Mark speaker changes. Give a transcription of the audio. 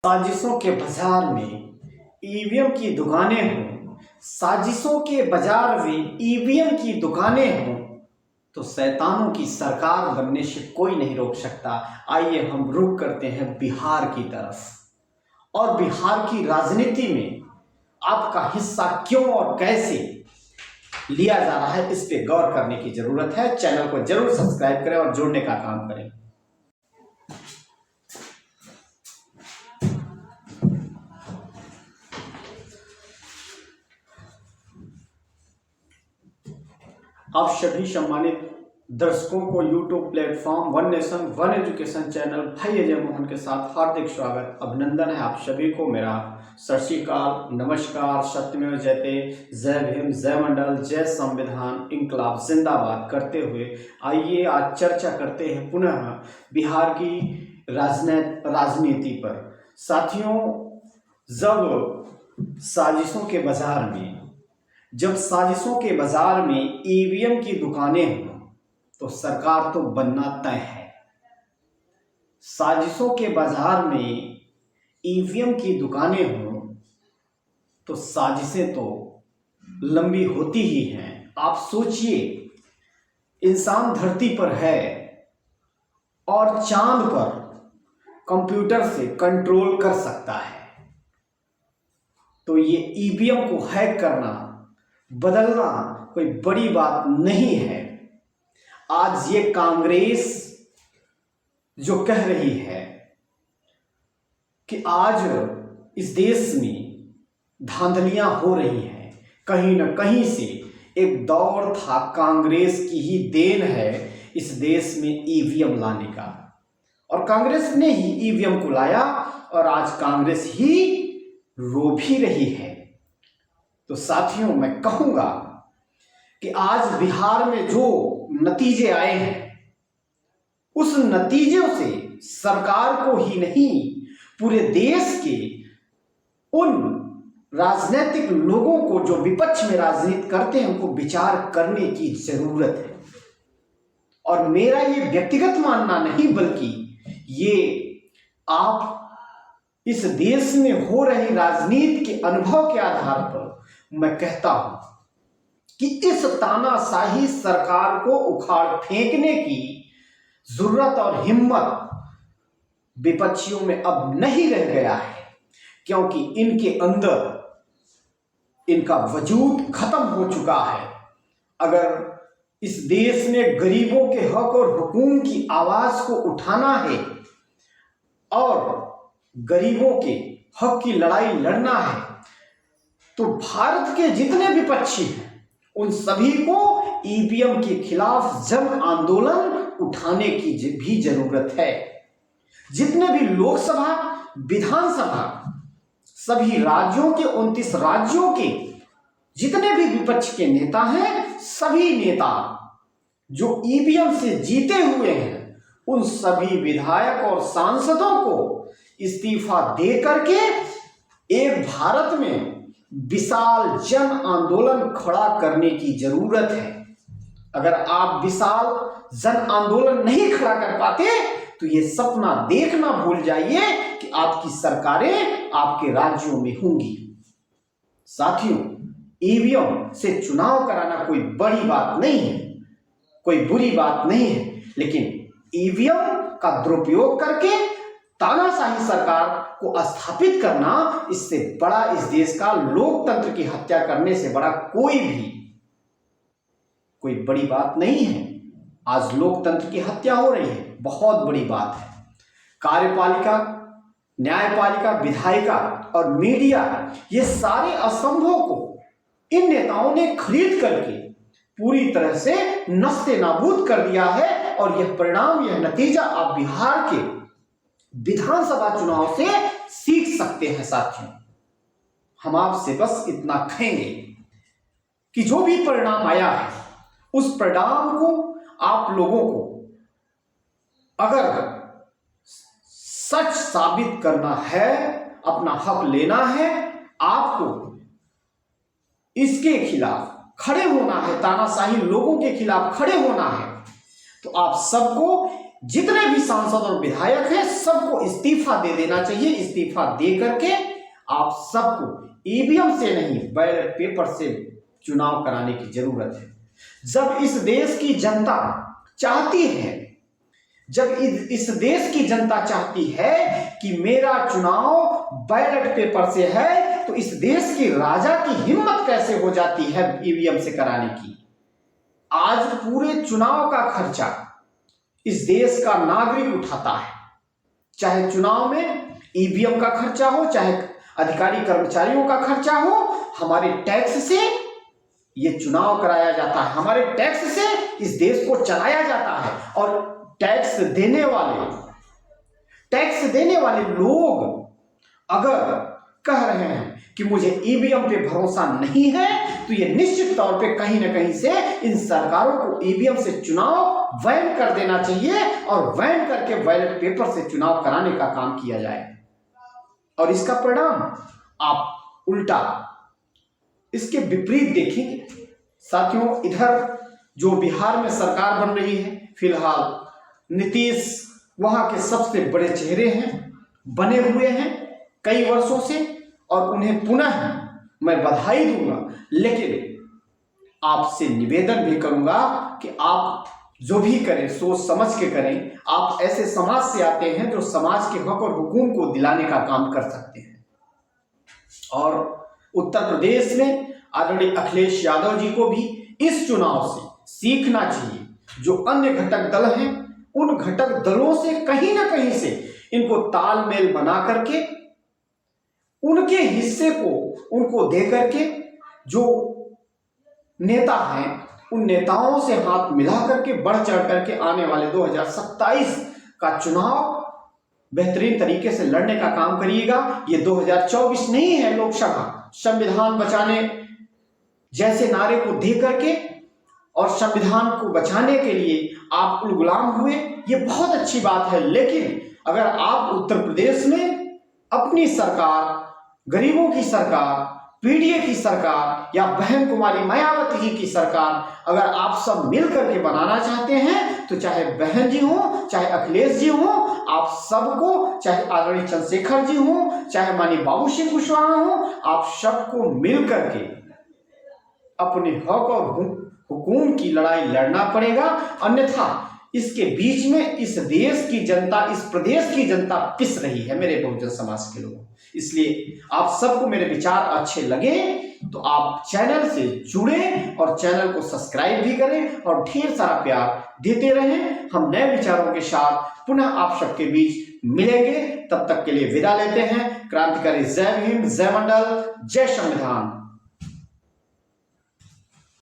Speaker 1: साजिशों के बाजार में ईवीएम की दुकानें हों, साजिशों के बाजार में ईवीएम की दुकानें हों, तो शैतानों की सरकार बनने से कोई नहीं रोक सकता। आइए हम रुख करते हैं बिहार की तरफ और बिहार की राजनीति में आपका हिस्सा क्यों और कैसे लिया जा रहा है, इस पे गौर करने की जरूरत है। चैनल को जरूर सब्सक्राइब करें और जुड़ने का काम करें। आप सभी सम्मानित दर्शकों को YouTube platform one nation one education channel भाई अजय मोहन के साथ हार्दिक स्वागत अभिनंदन है। आप सभी को मेरा सत श्री अकाल, नमस्कार, सत्यमेव जयते, जय भीम, जय मंडल, जय संविधान, इंकलाब जिंदाबाद करते हुए आइए आज चर्चा करते हैं पुनः बिहार की राजनीति पर। साथियों, जब साजिशों के बाजार में ईवीएम की दुकानें हों तो सरकार तो बनना तय है। साजिशों के बाजार में ईवीएम की दुकानें हों तो साजिशें तो लंबी होती ही हैं। आप सोचिए, इंसान धरती पर है और चांद पर कंप्यूटर से कंट्रोल कर सकता है, तो ये ईवीएम को हैक करना, बदलना कोई बड़ी बात नहीं है। आज ये कांग्रेस जो कह रही है कि आज इस देश में धांधलियां हो रही हैं, कहीं ना कहीं से एक दौर था, कांग्रेस की ही देन है इस देश में ईवीएम लाने का, और कांग्रेस ने ही ईवीएम को लाया और आज कांग्रेस ही रो भी रही है। तो साथियों, मैं कहूंगा कि आज बिहार में जो नतीजे आए हैं, उस नतीजों से सरकार को ही नहीं, पूरे देश के उन राजनीतिक लोगों को जो विपक्ष में राजनीति करते हैं, उनको विचार करने की जरूरत है। और मेरा ये व्यक्तिगत मानना नहीं, बल्कि ये आप इस देश में हो रही राजनीति के अनुभव के आधार पर मैं कहता हूं कि इस तानाशाही सरकार को उखाड़ फेंकने की जरूरत और हिम्मत विपक्षियों में अब नहीं रह गया है, क्योंकि इनके अंदर इनका वजूद खत्म हो चुका है। अगर इस देश में गरीबों के हक और हुकूक की आवाज को उठाना है और गरीबों के हक की लड़ाई लड़ना है, तो भारत के जितने विपक्षी हैं उन सभी को ईवीएम के खिलाफ जन आंदोलन उठाने की भी जरूरत है। जितने भी लोकसभा, विधानसभा, सभी राज्यों के 29 राज्यों के जितने भी विपक्ष के नेता हैं, सभी नेता जो ईवीएम से जीते हुए हैं, उन सभी विधायक और सांसदों को इस्तीफा दे करके एक भारत में विशाल जन आंदोलन खड़ा करने की जरूरत है। अगर आप विशाल जन आंदोलन नहीं खड़ा कर पाते तो ये सपना देखना भूल जाइए कि आपकी सरकारें आपके राज्यों में होंगी। साथियों, ईवीएम से चुनाव कराना कोई बड़ी बात नहीं है, कोई बुरी बात नहीं है, लेकिन ईवीएम का दुरुपयोग करके तानाशाही सरकार को स्थापित करना, इससे बड़ा, इस देश का लोकतंत्र की हत्या करने से बड़ा कोई बड़ी बात नहीं है। आज लोकतंत्र की हत्या हो रही है, बहुत बड़ी बात है। कार्यपालिका, न्यायपालिका, विधायिका और मीडिया, ये सारे असंभव को इन नेताओं ने खरीद करके पूरी तरह से नस्ते नाबूद कर दिया है। और यह परिणाम, यह नतीजा आप बिहार के विधानसभा चुनाव से सीख सकते हैं। साथियों, हम आपसे बस इतना कहेंगे कि जो भी परिणाम आया है, उस परिणाम को आप लोगों को अगर सच साबित करना है, अपना हक लेना है, आपको इसके खिलाफ खड़े होना है, तानाशाही लोगों के खिलाफ खड़े होना है, तो आप सबको जितने भी सांसद और विधायक हैं सबको इस्तीफा दे देना चाहिए। इस्तीफा दे करके आप सबको ईवीएम से नहीं बैलेट पेपर से चुनाव कराने की जरूरत है। जब इस देश की जनता चाहती है, जब इस देश की जनता चाहती है कि मेरा चुनाव बैलेट पेपर से है, तो इस देश की राजा की हिम्मत कैसे हो जाती है ईवीएम से कराने की। आज पूरे चुनाव का खर्चा इस देश का नागरिक उठाता है, चाहे चुनाव में ईवीएम का खर्चा हो, चाहे अधिकारी कर्मचारियों का खर्चा हो। हमारे टैक्स से ये चुनाव कराया जाता है, हमारे टैक्स से इस देश को चलाया जाता है। और टैक्स देने वाले लोग अगर कह रहे हैं कि मुझे ईवीएम पे भरोसा नहीं है, तो ये निश्चित तौर पे कहीं ना कहीं से इन सरकारों को ईवीएम से चुनाव बैन कर देना चाहिए और बैन करके बैलेट पेपर से चुनाव कराने का काम किया जाए। और इसका परिणाम आप उल्टा इसके विपरीत देखेंगे। साथियों, इधर जो बिहार में सरकार बन रही है, फिलहाल नीतीश वहां के सबसे बड़े चेहरे हैं, बने हुए हैं कई वर्षों से, और उन्हें पुनः मैं बधाई दूंगा। लेकिन आपसे निवेदन भी करूंगा कि आप जो भी करें सोच समझ के करें। आप ऐसे समाज से आते हैं जो समाज के हक और हुकूक को दिलाने का काम कर सकते हैं। और उत्तर प्रदेश में आदरणीय अखिलेश यादव जी को भी इस चुनाव से सीखना चाहिए। जो अन्य घटक दल हैं, उन घटक दलों से कहीं ना कहीं से इनको तालमेल बना करके उनके हिस्से को उनको दे करके जो नेता हैं उन नेताओं से हाथ मिला करके बढ़ चढ़ करके आने वाले 2027 का चुनाव बेहतरीन तरीके से लड़ने का काम करिएगा। ये 2024 नहीं है लोकसभा। संविधान बचाने जैसे नारे को दे करके और संविधान को बचाने के लिए आप गुलाम हुए, ये बहुत अच्छी बात है। लेकिन अगर आप उत्तर प्रदेश में अपनी सरकार, गरीबों की सरकार, पीडीए की सरकार या बहन कुमारी मायावती जी की सरकार अगर आप सब मिल करके बनाना चाहते हैं, तो चाहे बहन जी हो, चाहे अखिलेश जी हो, आप सबको, चाहे आदरणीय चंद्रशेखर जी हो, चाहे माननीय बाबू सिंह कुशवाहा हो, आप सबको मिल करके अपने हक और हुकूम की लड़ाई लड़ना पड़ेगा। अन्यथा इसके बीच में इस देश की जनता, इस प्रदेश की जनता पिस रही है मेरे बहुजन समाज के लोग। इसलिए आप सबको मेरे विचार अच्छे लगे तो आप चैनल से जुड़े और चैनल को सब्सक्राइब भी करें और ढेर सारा प्यार देते रहें। हम नए विचारों के साथ पुनः आप सबके बीच मिलेंगे। तब तक के लिए विदा लेते हैं। क्रांतिकारी जय भीम, जय मंडल, जय संविधान।